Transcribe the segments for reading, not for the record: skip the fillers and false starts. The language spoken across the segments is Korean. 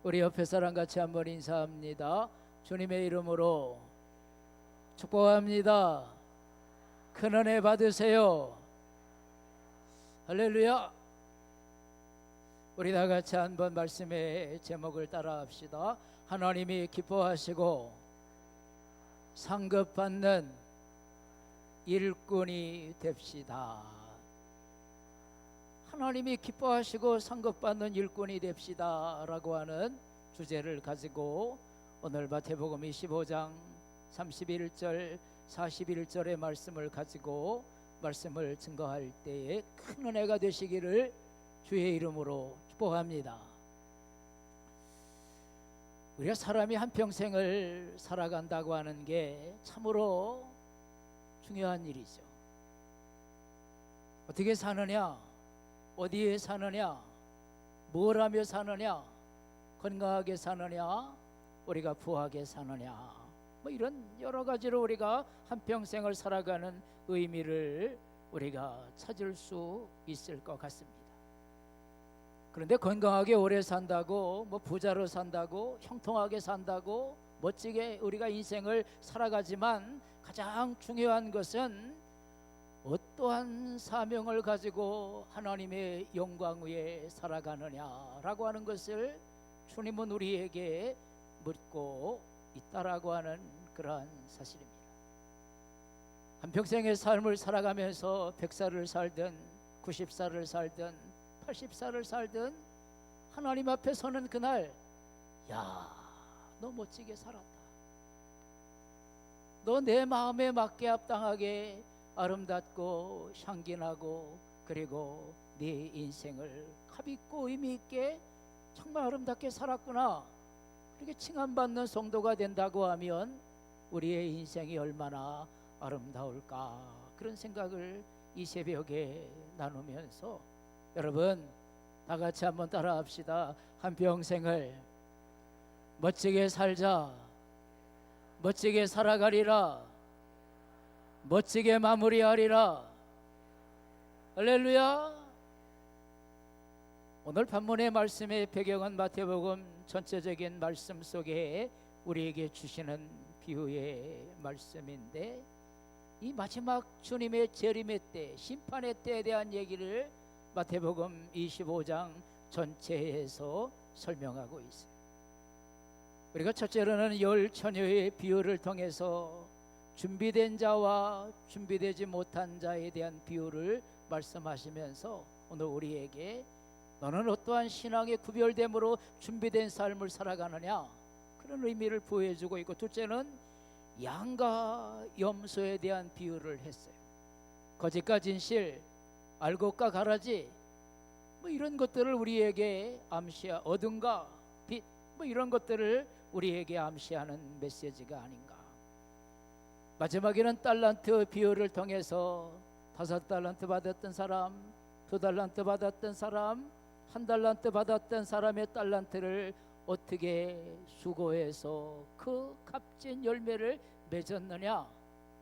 우리 옆에 사람 같이 한번 인사합니다. 주님의 이름으로 축복합니다. 큰 은혜 받으세요. 할렐루야. 우리 다 같이 한번 말씀의 제목을 따라합시다. 하나님이 기뻐하시고 상급받는 일꾼이 됩시다. 하나님이 기뻐하시고 상급받는 일꾼이 됩시다 라고 하는 주제를 가지고 오늘 마태복음 25장 31절 41절의 말씀을 가지고 말씀을 증거할 때에 큰 은혜가 되시기를 주의 이름으로 축복합니다. 우리가 사람이 한평생을 살아간다고 하는 게 참으로 중요한 일이죠. 어떻게 사느냐, 어디에 사느냐, 뭘 하며 사느냐, 건강하게 사느냐, 우리가 부하게 사느냐, 이런 여러 가지로 우리가 한평생을 살아가는 의미를 우리가 찾을 수 있을 것 같습니다. 그런데 건강하게 오래 산다고, 부자로 산다고, 형통하게 산다고, 멋지게 우리가 인생을 살아가지만 가장 중요한 것은 어떠한 사명을 가지고 하나님의 영광 위에 살아가느냐라고 하는 것을 주님은 우리에게 묻고 있다라고 하는 그러한 사실입니다. 한평생의 삶을 살아가면서 100살을 살든 90살을 살든 80살을 살든 하나님 앞에 서는 그날, 야, 너 멋지게 살았다. 너 내 마음에 맞게 합당하게 아름답고 향기나고 그리고 네 인생을 값있고 의미있게 정말 아름답게 살았구나. 그렇게 칭함받는 성도가 된다고 하면 우리의 인생이 얼마나 아름다울까, 그런 생각을 이 새벽에 나누면서 여러분 다 같이 한번 따라합시다. 한평생을 멋지게 살자, 멋지게 살아가리라, 멋지게 마무리하리라. 할렐루야. 오늘 본문의 말씀의 배경은 마태복음 전체적인 말씀 속에 우리에게 주시는 비유의 말씀인데, 이 마지막 주님의 재림의 때, 심판의 때에 대한 얘기를 마태복음 25장 전체에서 설명하고 있어요. 우리가 첫째로는 열 처녀의 비유를 통해서 준비된 자와 준비되지 못한 자에 대한 비유를 말씀하시면서 오늘 우리에게 너는 어떠한 신앙의 구별됨으로 준비된 삶을 살아가느냐, 그런 의미를 부여해주고 있고, 둘째는 양과 염소에 대한 비유를 했어요. 거짓과 진실, 알곡과 가라지, 이런 것들을 우리에게 암시하, 어둠과 빛, 이런 것들을 우리에게 암시하는 메시지가 아닌가. 마지막에는 달란트 비유를 통해서 5달란트 받았던 사람, 2달란트 받았던 사람, 1달란트 받았던 사람의 달란트를 어떻게 수고해서 그 값진 열매를 맺었느냐,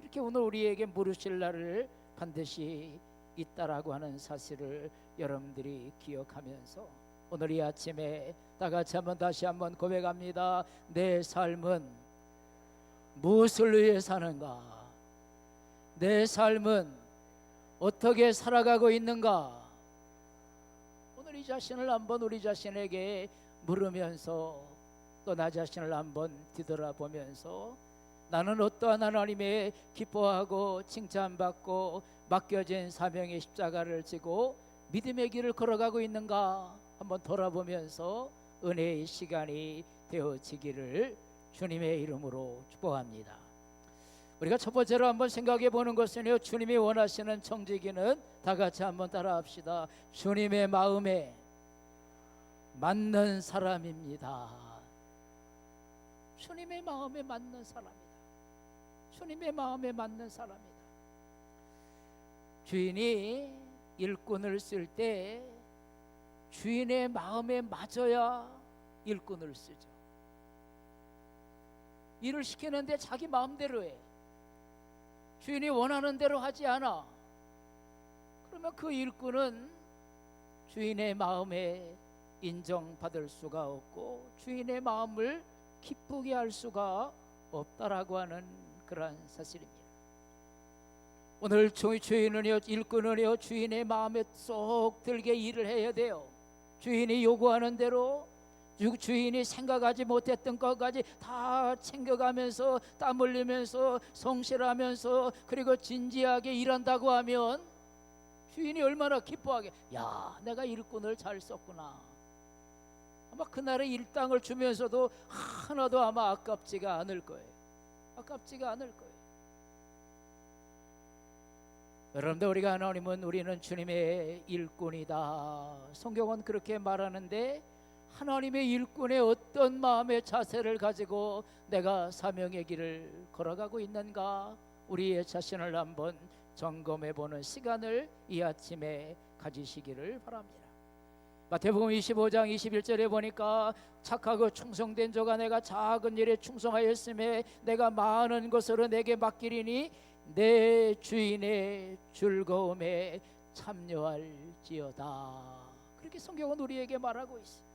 이렇게 오늘 우리에게 물으실 날을 반드시 있다라고 하는 사실을 여러분들이 기억하면서 오늘 이 아침에 다 같이 다시 한번 고백합니다. 내 삶은 무엇을 위해 사는가? 내 삶은 어떻게 살아가고 있는가? 오늘 이 자신을 한번 우리 자신에게 물으면서 또 나 자신을 한번 뒤돌아보면서 나는 어떠한 하나님의 기뻐하고 칭찬받고 맡겨진 사명의 십자가를 지고 믿음의 길을 걸어가고 있는가 한번 돌아보면서 은혜의 시간이 되어지기를 주님의 이름으로 축복합니다. 우리가 첫 번째로 한번 생각해 보는 것은요, 주님이 원하시는 청지기는 다 같이 한번 따라합시다. 주님의 마음에 맞는 사람입니다. 주님의 마음에 맞는 사람이다. 주님의 마음에 맞는 사람이다. 주인이 일꾼을 쓸 때 주인의 마음에 맞아야 일꾼을 쓰죠. 일을 시키는데 자기 마음대로 해. 주인이 원하는 대로 하지 않아. 그러면 그 일꾼은 주인의 마음에 인정받을 수가 없고 주인의 마음을 기쁘게 할 수가 없다라고 하는 그러한 사실입니다. 오늘 주인은요, 일꾼은요, 주인의 마음에 쏙 들게 일을 해야 돼요. 주인이 요구하는 대로, 주인이 생각하지 못했던 것까지 다 챙겨가면서 땀 흘리면서 성실하면서 그리고 진지하게 일한다고 하면 주인이 얼마나 기뻐하게, 야, 내가 일꾼을 잘 썼구나. 아마 그날의 일당을 주면서도 하나도 아마 아깝지가 않을 거예요. 아깝지가 않을 거예요. 여러분들, 우리가 우리는 주님의 일꾼이다. 성경은 그렇게 말하는데, 하나님의 일꾼의 어떤 마음의 자세를 가지고 내가 사명의 길을 걸어가고 있는가, 우리의 자신을 한번 점검해 보는 시간을 이 아침에 가지시기를 바랍니다. 마태복음 25장 21절에 보니까 착하고 충성된 자가 내가 작은 일에 충성하였음에 내가 많은 것으로 내게 맡기리니 내 주인의 즐거움에 참여할지어다. 그렇게 성경은 우리에게 말하고 있어요.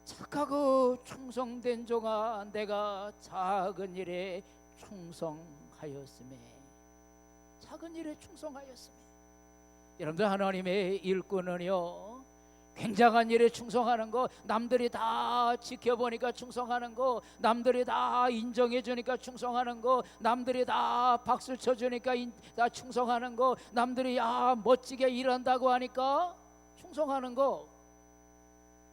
착하고 충성된 자가 내가 작은 일에 충성하였음에, 작은 일에 충성하였음에. 여러분들, 하나님의 일꾼은요, 굉장한 일에 충성하는 거, 남들이 다 지켜보니까 충성하는 거, 남들이 다 인정해 주니까 충성하는 거, 남들이 다 박수 쳐주니까 다 충성하는 거, 남들이 멋지게 일한다고 하니까 충성하는 거,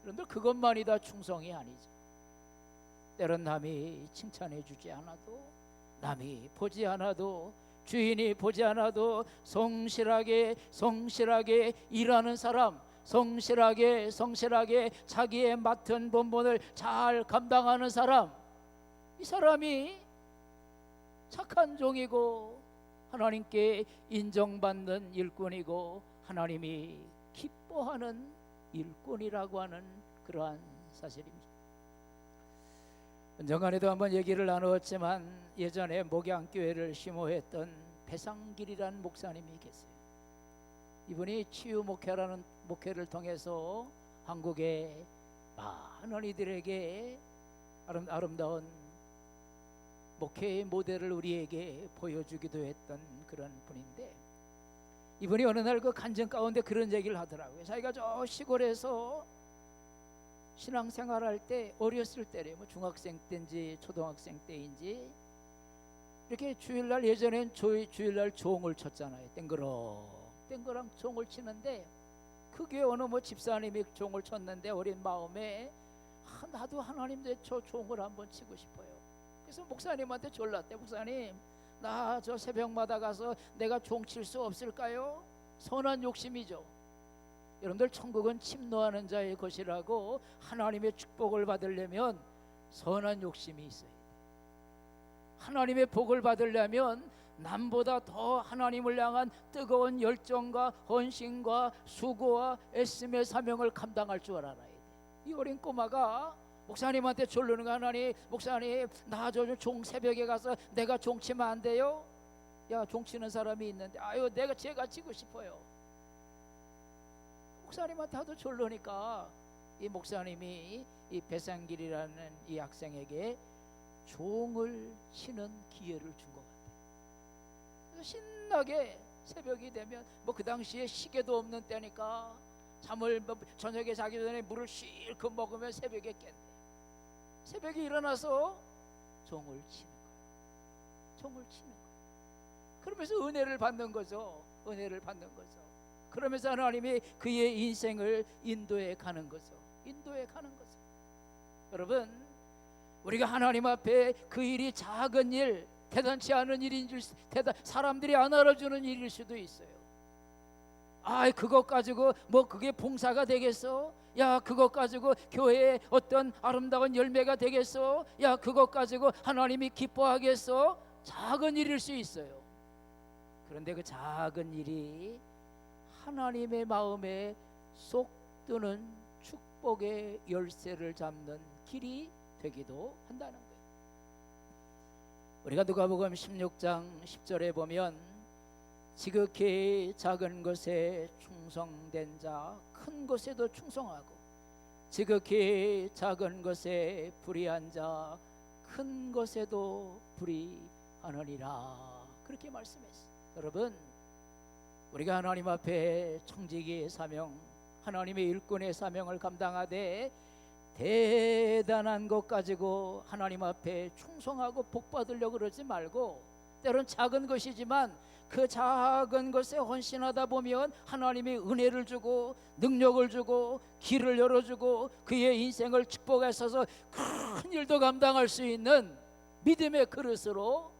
여러분들, 그것만이 다 충성이 아니죠. 때론 남이 칭찬해 주지 않아도, 남이 보지 않아도, 주인이 보지 않아도 성실하게 일하는 사람, 성실하게 자기의 맡은 본분을 잘 감당하는 사람, 이 사람이 착한 종이고 하나님께 인정받는 일꾼이고 하나님이 기뻐하는 일꾼이라고 하는 그러한 사실입니다. 언젠간에도 한번 얘기를 나누었지만, 예전에 목양교회를 심호했던 배상길이라는 목사님이 계세요. 이분이 치유 목회라는 목회를 통해서 한국의 많은 이들에게 아름다운 목회의 모델을 우리에게 보여주기도 했던 그런 분인데, 이분이 어느 날 그 간증 가운데 그런 얘기를 하더라고요. 자기가 저 시골에서 신앙생활할 때, 어렸을 때래요. 뭐 중학생 때인지 초등학생 때인지, 이렇게 주일날, 예전엔 주일날 종을 쳤잖아요. 땡그랑 종을 치는데, 그게 어느 집사님이 종을 쳤는데 어린 마음에 나도 하나님 저 종을 한번 치고 싶어요. 그래서 목사님한테 졸랐대. 목사님, 나 저 새벽마다 가서 내가 종 칠 수 없을까요? 선한 욕심이죠. 여러분들, 천국은 침노하는 자의 것이라고, 하나님의 축복을 받으려면 선한 욕심이 있어야 돼요. 하나님의 복을 받으려면 남보다 더 하나님을 향한 뜨거운 열정과 헌신과 수고와 애씀의 사명을 감당할 줄 알아야 돼. 이 어린 꼬마가 목사님한테 졸르는 거, 하나님, 목사님, 나 저 종 새벽에 가서 내가 종 치면 안 돼요? 야, 종 치는 사람이 있는데, 제가 치고 싶어요. 목사님한테 하도 졸르니까 이 목사님이 이 배상길이라는 이 학생에게 종을 치는 기회를 준 것 같아요. 그래서 신나게 새벽이 되면, 그 당시에 시계도 없는 때니까 잠을 저녁에 자기 전에 물을 실컷 먹으면 새벽에 깬대. 새벽에 일어나서 종을 치는 거예요. 종을 치는 거예요. 그러면서 은혜를 받는 거죠. 은혜를 받는 거죠. 그러면서 하나님이 그의 인생을 인도해 가는 거죠. 인도해 가는 거죠. 여러분, 우리가 하나님 앞에 그 일이 작은 일, 대단치 않은 일인 줄, 사람들이 안 알아주는 일일 수도 있어요. 그것 가지고 그게 봉사가 되겠어? 야, 그것 가지고 교회에 어떤 아름다운 열매가 되겠어? 야, 그것 가지고 하나님이 기뻐하겠어? 작은 일일 수 있어요. 그런데 그 작은 일이 하나님의 마음에 쏙 드는 축복의 열쇠를 잡는 길이 되기도 한다는 거예요. 우리가 누가복음 16장 10절에 보면, 지극히 작은 것에 충성된 자 큰 것에도 충성하고, 지극히 작은 것에 불의한 자 큰 것에도 불의하느니라, 그렇게 말씀했어요. 여러분, 우리가 하나님 앞에 청지기의 사명, 하나님의 일꾼의 사명을 감당하되 대단한 것 가지고 하나님 앞에 충성하고 복 받으려고 그러지 말고, 때론 작은 것이지만 그 작은 것에 헌신하다 보면 하나님이 은혜를 주고 능력을 주고 길을 열어주고 그의 인생을 축복하셔서 큰 일도 감당할 수 있는 믿음의 그릇으로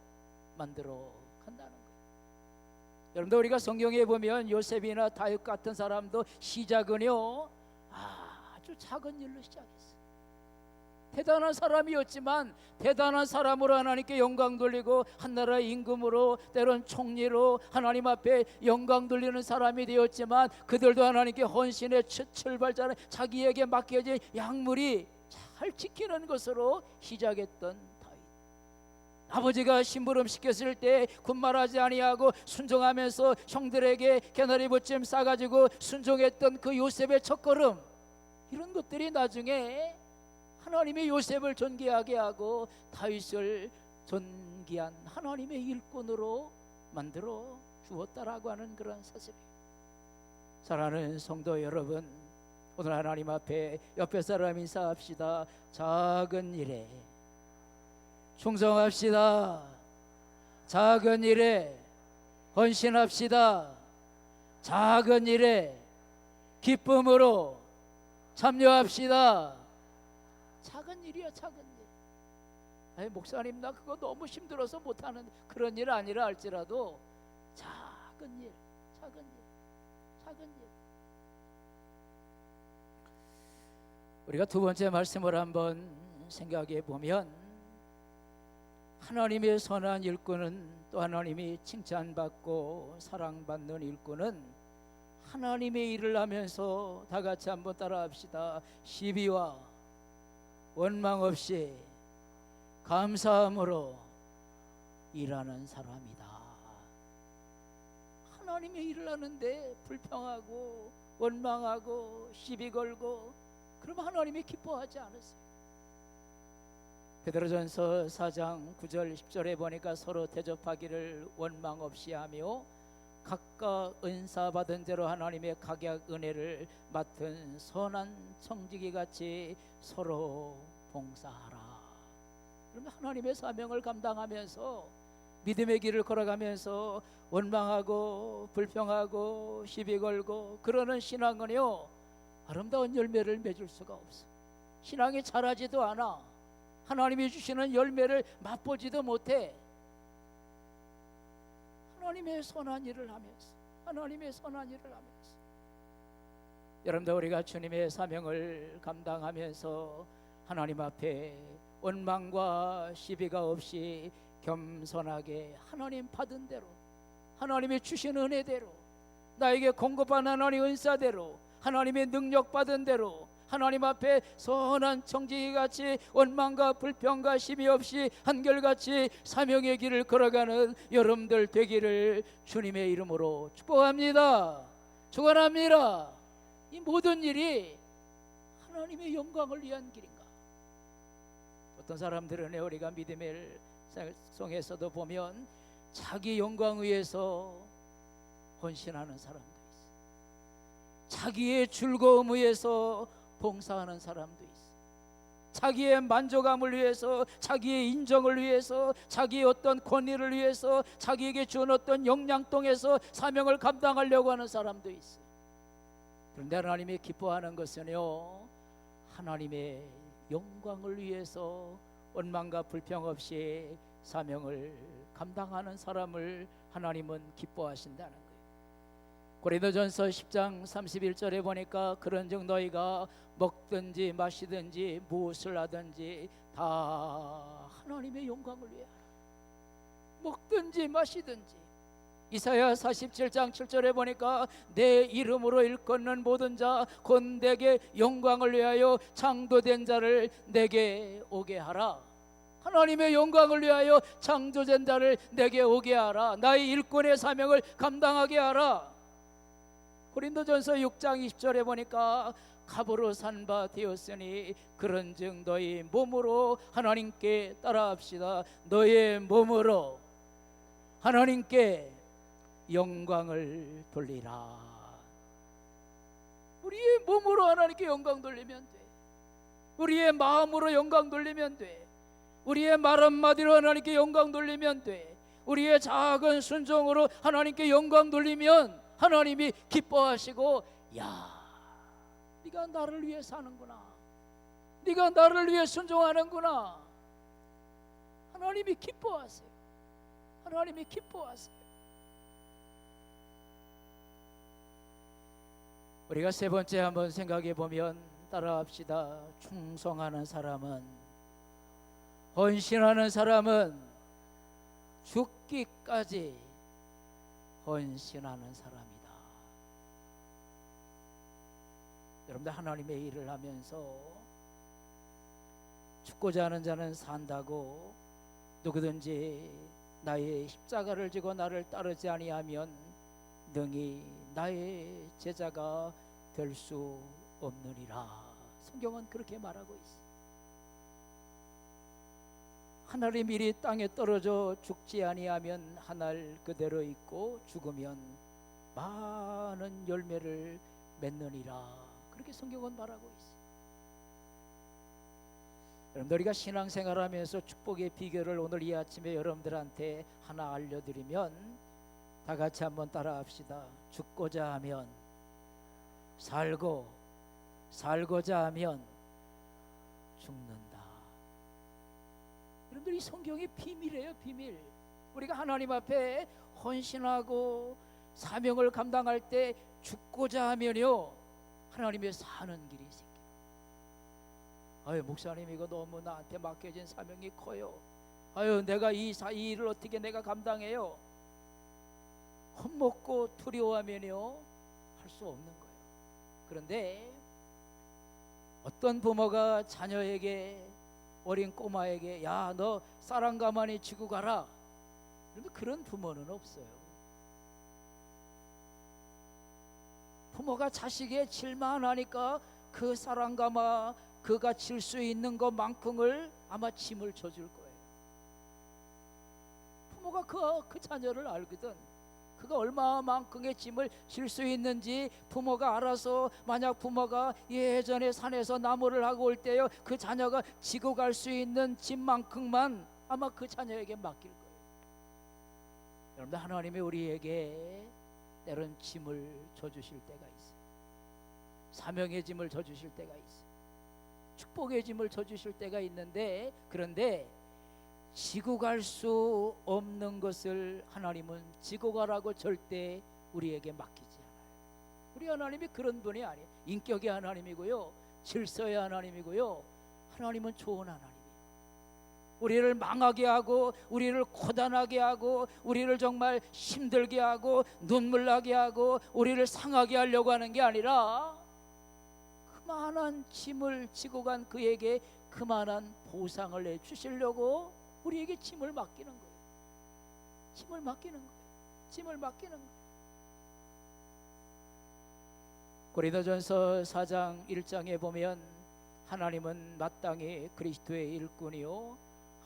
만들어 간다는 거예요. 여러분들, 우리가 성경에 보면 요셉이나 다윗 같은 사람도 시작은요 아주 작은 일로 시작했어요. 대단한 사람이었지만 대단한 사람으로 하나님께 영광 돌리고 한나라의 임금으로, 때론 총리로 하나님 앞에 영광 돌리는 사람이 되었지만, 그들도 하나님께 헌신의 출발자는 자기에게 맡겨진 약물이 잘 지키는 것으로 시작했던 다윗. 아버지가 심부름 시켰을 때 군말하지 아니하고 순종하면서 형들에게 개나리 부침 싸가지고 순종했던 그 요셉의 첫걸음, 이런 것들이 나중에 하나님의 요셉을 존귀하게 하고 다윗을 존귀한 하나님의 일꾼으로 만들어 주었다라고 하는 그런 사실이에요. 사랑하는 성도 여러분, 오늘 하나님 앞에 옆에 사람 인사합시다. 작은 일에 충성합시다. 작은 일에 헌신합시다. 작은 일에 기쁨으로 참여합시다. 작은 일이야, 작은 일. 아니, 목사님 나 그거 너무 힘들어서 못하는 그런 일 아니라 할지라도 작은 일, 작은 일, 작은 일. 우리가 두 번째 말씀을 한번 생각해 보면, 하나님의 선한 일꾼은, 또 하나님이 칭찬받고 사랑받는 일꾼은 하나님의 일을 하면서, 다 같이 한번 따라합시다. 시비와 원망 없이 감사함으로 일하는 사람이다. 하나님의 일을 하는데 불평하고 원망하고 시비 걸고 그러면 하나님이 기뻐하지 않으세요. 베드로전서 4장 9절 10절에 보니까 서로 대접하기를 원망 없이 하며 각각 은사 받은 대로 하나님의 각약 은혜를 맡은 선한 청지기 같이 서로 봉사하라. 그러면 하나님의 사명을 감당하면서 믿음의 길을 걸어가면서 원망하고 불평하고 시비 걸고 그러는 신앙은요 아름다운 열매를 맺을 수가 없어. 신앙이 자라지도 않아. 하나님이 주시는 열매를 맛보지도 못해. 하나님의 선한 일을 하면서, 하나님의 선한 일을 하면서, 여러분들, 우리가 주님의 사명을 감당하면서 하나님 앞에 원망과 시비가 없이 겸손하게 하나님 받은 대로, 하나님이 주신 은혜대로, 나에게 공급한 하나님의 은사대로, 하나님의 능력 받은 대로 하나님 앞에 선한 청지기같이 원망과 불평과 시비 없이 한결같이 사명의 길을 걸어가는 여러분들 되기를 주님의 이름으로 축복합니다. 축원합니다. 이 모든 일이 하나님의 영광을 위한 길인가? 어떤 사람들은 우리가 믿음의 성에서도 보면 자기 영광 위해서 헌신하는 사람도 있어. 자기의 즐거움 위해서 봉사하는 사람도 있어. 자기의 만족감을 위해서, 자기의 인정을 위해서, 자기의 어떤 권위를 위해서, 자기에게 준 어떤 영향통에서 사명을 감당하려고 하는 사람도 있어. 그런데 하나님이 기뻐하는 것은요, 하나님의 영광을 위해서 원망과 불평 없이 사명을 감당하는 사람을 하나님은 기뻐하신다는 거예요. 고린도전서 10장 31절에 보니까 그런즉 너희가 먹든지 마시든지 무엇을 하든지 다 하나님의 영광을 위하라. 먹든지 마시든지. 이사야 47장 7절에 보니까 내 이름으로 일컫는 모든 자 곧 내게 영광을 위하여 창도된 자를 내게 오게 하라. 하나님의 영광을 위하여 창조된 자를 내게 오게 하라. 나의 일꾼의 사명을 감당하게 하라. 고린도전서 6장 20절에 보니까 갑으로 산 바 되었으니 그런즉 너희 몸으로 하나님께 따라합시다. 너의 몸으로 하나님께 영광을 돌리라. 우리의 몸으로 하나님께 영광 돌리면 돼. 우리의 마음으로 영광 돌리면 돼. 우리의 말 한마디로 하나님께 영광 돌리면 돼. 우리의 작은 순종으로 하나님께 영광 돌리면 하나님이 기뻐하시고, 야, 네가 나를 위해 사는구나, 네가 나를 위해 순종하는구나. 하나님이 기뻐하세요. 하나님이 기뻐하세요. 우리가 세 번째 한번 생각해 보면, 따라합시다. 충성하는 사람은, 헌신하는 사람은 죽기까지 헌신하는 사람이다. 여러분들, 하나님의 일을 하면서 죽고자 하는 자는 산다고 누구든지 나의 십자가를 지고 나를 따르지 아니하면 능히 나의 제자가 될 수 없느니라. 성경은 그렇게 말하고 있어. 하늘의 밀이 땅에 떨어져 죽지 아니하면 하늘 그대로 있고 죽으면 많은 열매를 맺느니라. 그렇게 성경은 말하고 있어. 여러분들, 우리가 신앙생활하면서 축복의 비결을 오늘 이 아침에 여러분들한테 하나 알려드리면, 다 같이 한번 따라합시다. 죽고자 하면 살고, 살고자 하면 죽는다. 여러분들, 이 성경의 비밀이에요, 비밀. 우리가 하나님 앞에 헌신하고 사명을 감당할 때 죽고자 하면요, 하나님의 사는 길이 생겨요. 아유, 목사님, 이거 너무 나한테 맡겨진 사명이 커요. 아유, 내가 이 일을 어떻게 내가 감당해요? 겁먹고 두려워하면요, 할 수 없는 거예요. 그런데 어떤 부모가 자녀에게, 어린 꼬마에게, 야, 너 쌀 가마니 지고 가라, 그런데 그런 부모는 없어요. 부모가 자식의 질만 하니까 그 쌀 가마, 그가 질 수 있는 것만큼을 아마 짐을 져줄 거예요. 부모가 그 자녀를 알거든. 그가 얼마만큼의 짐을 질 수 있는지 부모가 알아서, 만약 부모가 예전에 산에서 나무를 하고 올 때요, 그 자녀가 지고 갈 수 있는 짐만큼만 아마 그 자녀에게 맡길 거예요. 여러분들, 하나님이 우리에게 때론 짐을 져주실 때가 있어요. 사명의 짐을 져주실 때가 있어요. 축복의 짐을 져주실 때가 있는데, 그런데 지고 갈 수 없는 것을 하나님은 지고 가라고 절대 우리에게 맡기지 않아요. 우리 하나님이 그런 분이 아니에요. 인격의 하나님이고요, 질서의 하나님이고요, 하나님은 좋은 하나님이에요. 우리를 망하게 하고, 우리를 고단하게 하고, 우리를 정말 힘들게 하고, 눈물 나게 하고, 우리를 상하게 하려고 하는 게 아니라, 그만한 짐을 지고 간 그에게 그만한 보상을 내주시려고 우리에게 짐을 맡기는 거예요. 짐을 맡기는 거예요. 짐을 맡기는 거예요. 고린도전서 4장 1장에 보면, 하나님은 마땅히 그리스도의 일꾼이요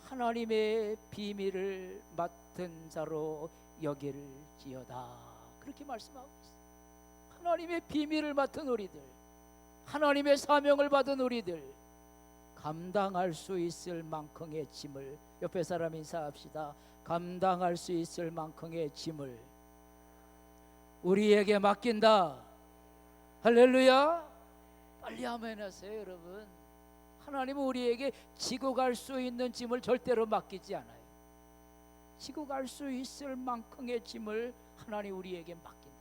하나님의 비밀을 맡은 자로 여길지어다. 그렇게 말씀하고 있어요. 하나님의 비밀을 맡은 우리들, 하나님의 사명을 받은 우리들, 감당할 수 있을 만큼의 짐을, 옆에 사람 인사합시다. 감당할 수 있을 만큼의 짐을 우리에게 맡긴다. 할렐루야. 빨리 아멘하세요, 여러분. 하나님은 우리에게 지고 갈 수 있는 짐을 절대로 맡기지 않아요. 지고 갈 수 있을 만큼의 짐을 하나님 우리에게 맡긴다.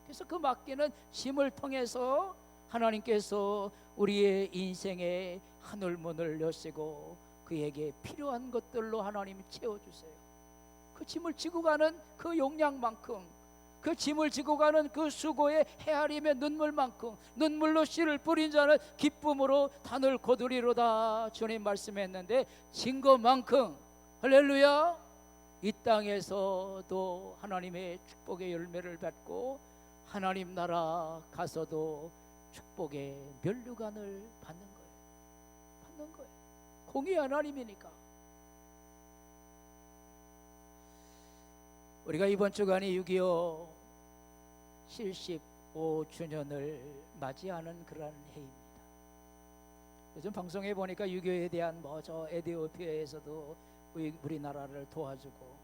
그래서 그 맡기는 짐을 통해서 하나님께서 우리의 인생의 하늘문을 여시고 그에게 필요한 것들로 하나님이 채워주세요. 그 짐을 지고 가는 그 용량만큼 그 짐을 지고 가는 그 수고의 헤아림의 눈물만큼, 눈물로 씨를 뿌린 자는 기쁨으로 단을 거두리로다. 주님 말씀했는데 진 것만큼, 할렐루야, 이 땅에서도 하나님의 축복의 열매를 받고 하나님 나라 가서도 축복의 면류관을 받는 거예요. 공의 하나님이니까. 우리가 이번 주간이 6.25 75주년을 맞이하는 그런 해입니다. 요즘 방송에 보니까 6.25에 대한 저 에티오피아에서도 우리나라를 도와주고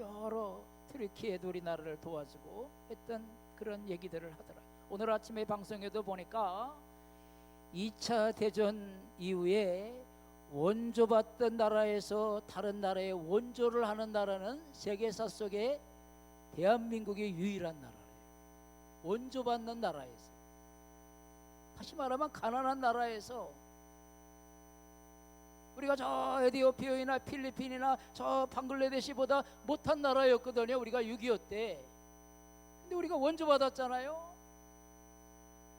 여러 트리키에도 우리나라를 도와주고 했던 그런 얘기들을 하더라. 오늘 아침에 방송에도 보니까 2차 대전 이후에 원조받던 나라에서 다른 나라에 원조를 하는 나라는 세계사 속에 대한민국이 유일한 나라예요. 원조받는 나라에서, 다시 말하면 가난한 나라에서, 우리가 저 에티오피아나 필리핀이나 저 방글라데시보다 못한 나라였거든요. 우리가 6.25 때. 근데 우리가 원조받았잖아요.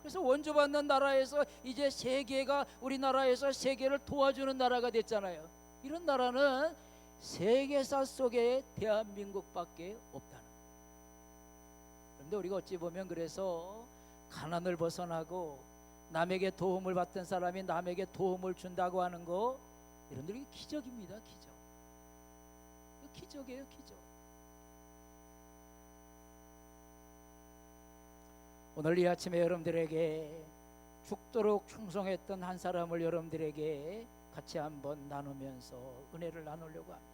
그래서 원조받는 나라에서 이제 세계가 우리나라에서 세계를 도와주는 나라가 됐잖아요. 이런 나라는 세계사 속에 대한민국밖에 없다는 거예요. 그런데 우리가 어찌 보면 그래서 가난을 벗어나고 남에게 도움을 받던 사람이 남에게 도움을 준다고 하는 거, 여러분들이 기적입니다. 기적이에요. 기적. 오늘 이 아침에 여러분들에게 죽도록 충성했던 한 사람을 여러분들에게 같이 한번 나누면서 은혜를 나누려고 합니다.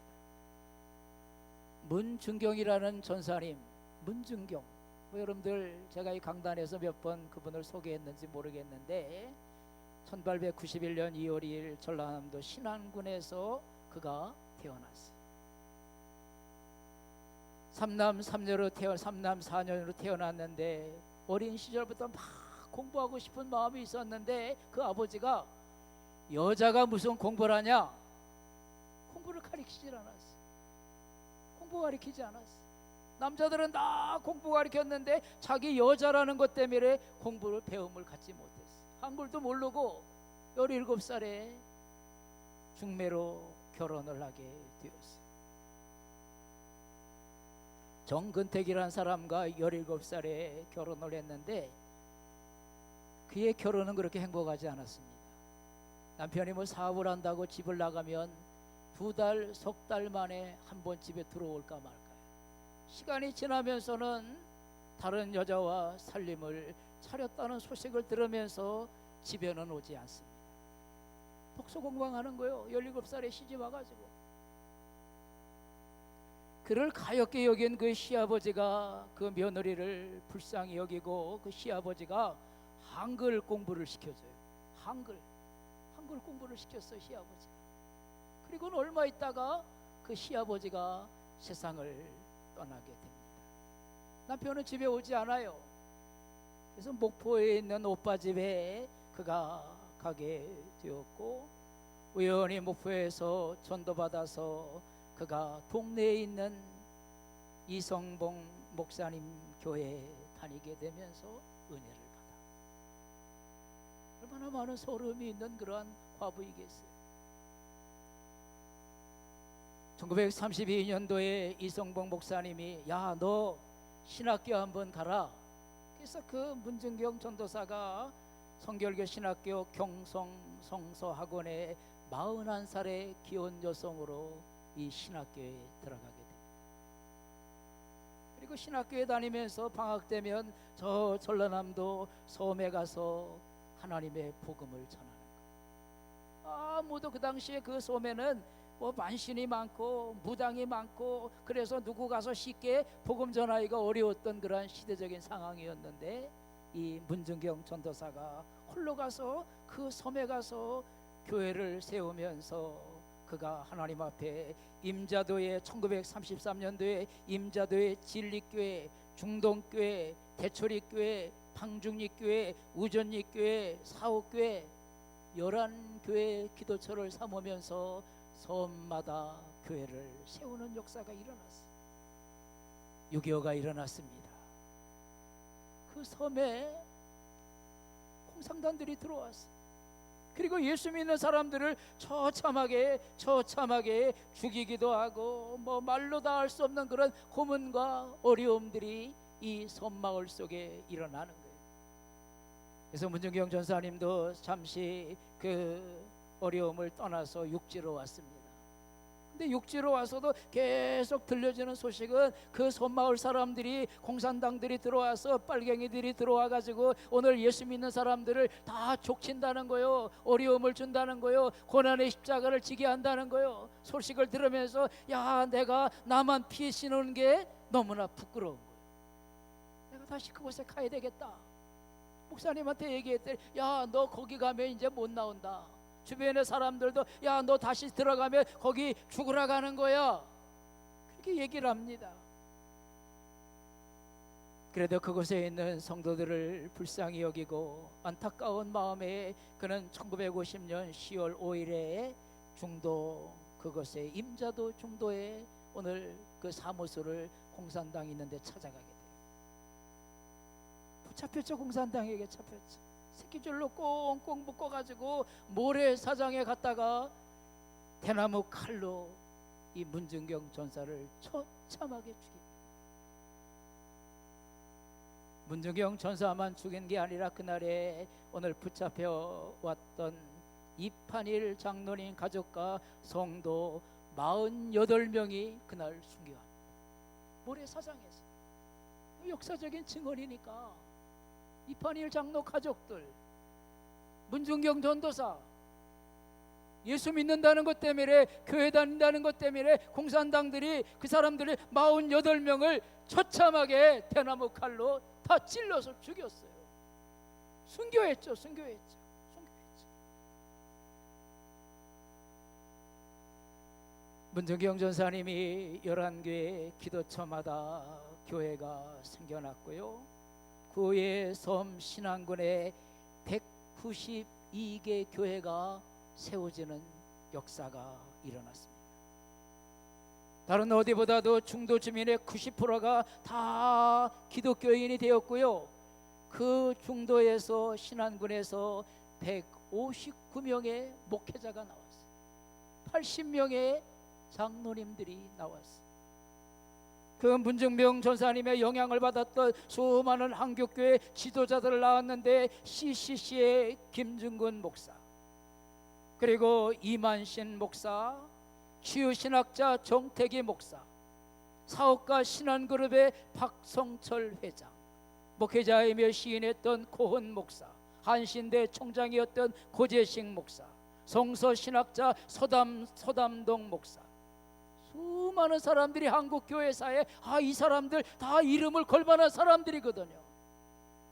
문중경이라는 전사님, 문중경, 여러분들 제가 이 강단에서 몇 번 그분을 소개했는지 모르겠는데 1891년 2월 2일 전라남도 신안군에서 그가 태어났어요. 삼남 4년으로 태어났는데 어린 시절부터 막 공부하고 싶은 마음이 있었는데 그 아버지가 여자가 무슨 공부를 하냐? 공부를 가르치질 않았어. 공부 가르치지 않았어. 남자들은 다 공부 가르쳤는데 자기 여자라는 것 때문에 공부를 배움을 갖지 못했어. 한글도 모르고 17살에 중매로 결혼을 하게 되었어요. 정근택이라는 사람과 17살에 결혼을 했는데 그의 결혼은 그렇게 행복하지 않았습니다. 남편이 사업을 한다고 집을 나가면 2달, 석 달 만에 한 번 집에 들어올까 말까요. 시간이 지나면서는 다른 여자와 살림을 차렸다는 소식을 들으면서 집에는 오지 않습니다. 독서 공부하는 거예요. 17살에 시집 와가지고. 그를 가엾게 여긴 그 시아버지가 그 며느리를 불쌍히 여기고 그 시아버지가 한글 공부를 시켜줘요. 한글 공부를 시켰어요, 시아버지가. 그리고는 얼마 있다가 그 시아버지가 세상을 떠나게 됩니다. 남편은 집에 오지 않아요. 그래서 목포에 있는 오빠 집에 그가 가게 되었고, 우연히 목포에서 전도받아서 그가 동네에 있는 이성봉 목사님 교회에 다니게 되면서 은혜를 받아. 얼마나 많은 소름이 있는 그러한 과부이겠어요. 1932년도에 이성봉 목사님이 야, 너 신학교 한번 가라. 그래서 그 문중경 전도사가 성결교 신학교 경성 성서학원에 41살의 귀여운 여성으로 이 신학교에 들어가게 됩니다. 그리고 신학교에 다니면서 방학 되면 저 전라남도 섬에 가서 하나님의 복음을 전하는 거예요. 아무도 그 당시에 그 섬에는 만신이 많고 무당이 많고 그래서 누구 가서 쉽게 복음 전하기가 어려웠던 그러한 시대적인 상황이었는데 이 문중경 전도사가 홀로 가서 그 섬에 가서 교회를 세우면서 그가 하나님 앞에 임자도의 1933년도에 임자도의 진리교회, 중동교회, 대초리교회, 방중리교회, 우전리교회, 사옥교회 11교회 기도처를 삼으면서 섬마다 교회를 세우는 역사가 일어났어요. 6.25가 일어났습니다. 그 섬에 공산당들이 들어왔어요. 그리고 예수 믿는 사람들을 처참하게 죽이기도 하고 뭐 말로 다 할 수 없는 그런 고문과 어려움들이 이 섬마을 속에 일어나는 거예요. 그래서 문중경 전사님도 잠시 그 어려움을 떠나서 육지로 왔습니다. 근데 육지로 와서도 계속 들려지는 소식은 그 섬마을 사람들이, 공산당들이 들어와서 빨갱이들이 들어와 가지고 오늘 예수 믿는 사람들을 다 족친다는 거요, 어려움을 준다는 거요, 고난의 십자가를 지게 한다는 거요. 소식을 들으면서 야, 내가 나만 피해 신는 게 너무나 부끄러운 거예요. 내가 다시 그곳에 가야 되겠다. 목사님한테 얘기했더니 야, 너 거기 가면 이제 못 나온다. 주변의 사람들도 야, 너 다시 들어가면 거기 죽으러 가는 거야, 그렇게 얘기를 합니다. 그래도 그곳에 있는 성도들을 불쌍히 여기고 안타까운 마음에 그는 1950년 10월 5일에 중도, 그곳에 임자도 중도에 오늘 그 사무소를 공산당이 있는데 찾아가게 돼요. 붙잡혔죠. 공산당에게 잡혔죠. 새끼줄로 꽁꽁 묶어가지고 모래사장에 갔다가 대나무 칼로 이 문중경 전사를 처참하게 죽입니다. 문중경 전사만 죽인 게 아니라 그날에 오늘 붙잡혀 왔던 이판일 장로님 가족과 성도 48명이 그날 순교합니다. 모래사장에서. 역사적인 증언이니까 이판일 장로 가족들, 문중경 전도사, 예수 믿는다는 것 때문에, 교회 다닌다는 것 때문에 공산당들이 그 사람들이 48명을 처참하게 대나무 칼로 다 찔러서 죽였어요. 순교했죠. 문중경 전사님이 11교회 기도처마다 교회가 생겨났고요. 그 후에 섬 신안군에 192개 교회가 세워지는 역사가 일어났습니다. 다른 어디보다도 중도 주민의 90%가 다 기독교인이 되었고요. 그 중도에서, 신안군에서 159명의 목회자가 나왔어요. 80명의 장로님들이 나왔어요. 그 문중경 전사님의 영향을 받았던 수많은 한국교회 지도자들 나왔는데 CCC의 김중근 목사, 그리고 이만신 목사, 치유신학자 정태기 목사, 사업가 신한그룹의 박성철 회장, 목회자이며 시인했던 고은 목사, 한신대 총장이었던 고재식 목사, 성서신학자 서담동 목사, 수많은 사람들이 한국 교회사에 이 사람들 다 이름을 걸만한 사람들이거든요.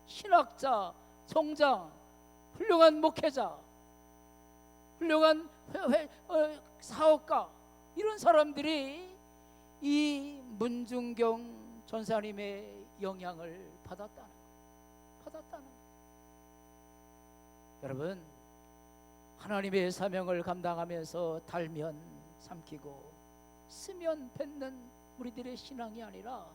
신학자, 총장, 훌륭한 목회자, 훌륭한 사업가, 이런 사람들이 이 문중경 전사님의 영향을 받았다는 거예요. 여러분, 하나님의 사명을 감당하면서 달면 삼키고 쓰면 뱉는 우리들의 신앙이 아니라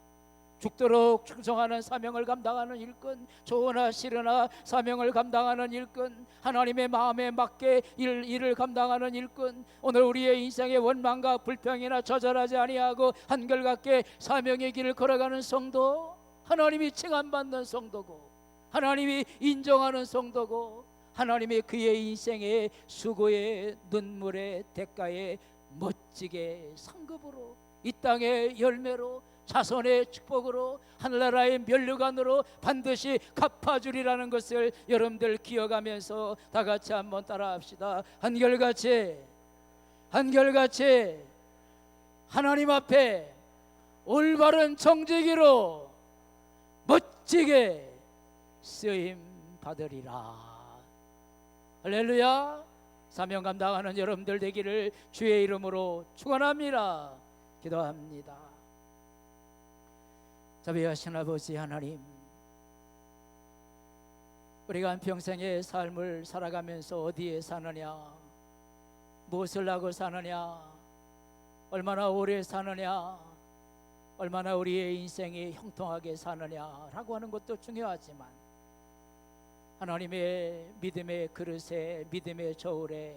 죽도록 충성하는 사명을 감당하는 일꾼, 좋으나 싫으나 사명을 감당하는 일꾼, 하나님의 마음에 맞게 일을 감당하는 일꾼, 오늘 우리의 인생의 원망과 불평이나 좌절하지 아니하고 한결같게 사명의 길을 걸어가는 성도, 하나님이 칭함받는 성도고, 하나님이 인정하는 성도고, 하나님이 그의 인생의 수고의 눈물의 대가에 멋지게 상급으로, 이 땅의 열매로, 자손의 축복으로, 하늘나라의 면류관으로 반드시 갚아주리라는 것을 여러분들 기억하면서 다 같이 한번 따라합시다. 한결같이 하나님 앞에 올바른 정직이로 멋지게 쓰임 받으리라. 할렐루야. 사명 감당하는 여러분들 되기를 주의 이름으로 축원합니다. 기도합니다. 자비하신 아버지 하나님, 우리가 한평생의 삶을 살아가면서 어디에 사느냐, 무엇을 하고 사느냐, 얼마나 오래 사느냐, 얼마나 우리의 인생이 형통하게 사느냐라고 하는 것도 중요하지만 하나님의 믿음의 그릇에, 믿음의 저울에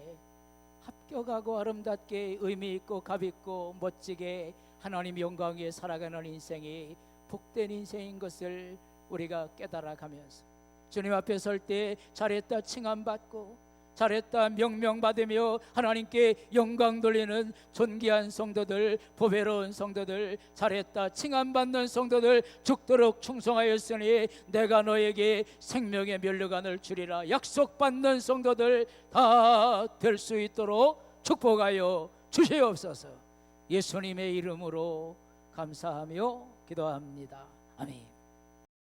합격하고 아름답게 의미 있고 값 있고 멋지게 하나님 영광 위에 살아가는 인생이 복된 인생인 것을 우리가 깨달아가면서 주님 앞에 설 때 잘했다 칭함받고 잘했다 명명받으며 하나님께 영광 돌리는 존귀한 성도들, 보배로운 성도들, 잘했다 칭함받는 성도들, 죽도록 충성하였으니 내가 너에게 생명의 면류관을 주리라 약속받는 성도들 다 될 수 있도록 축복하여 주시옵소서. 예수님의 이름으로 감사하며 기도합니다. 아멘.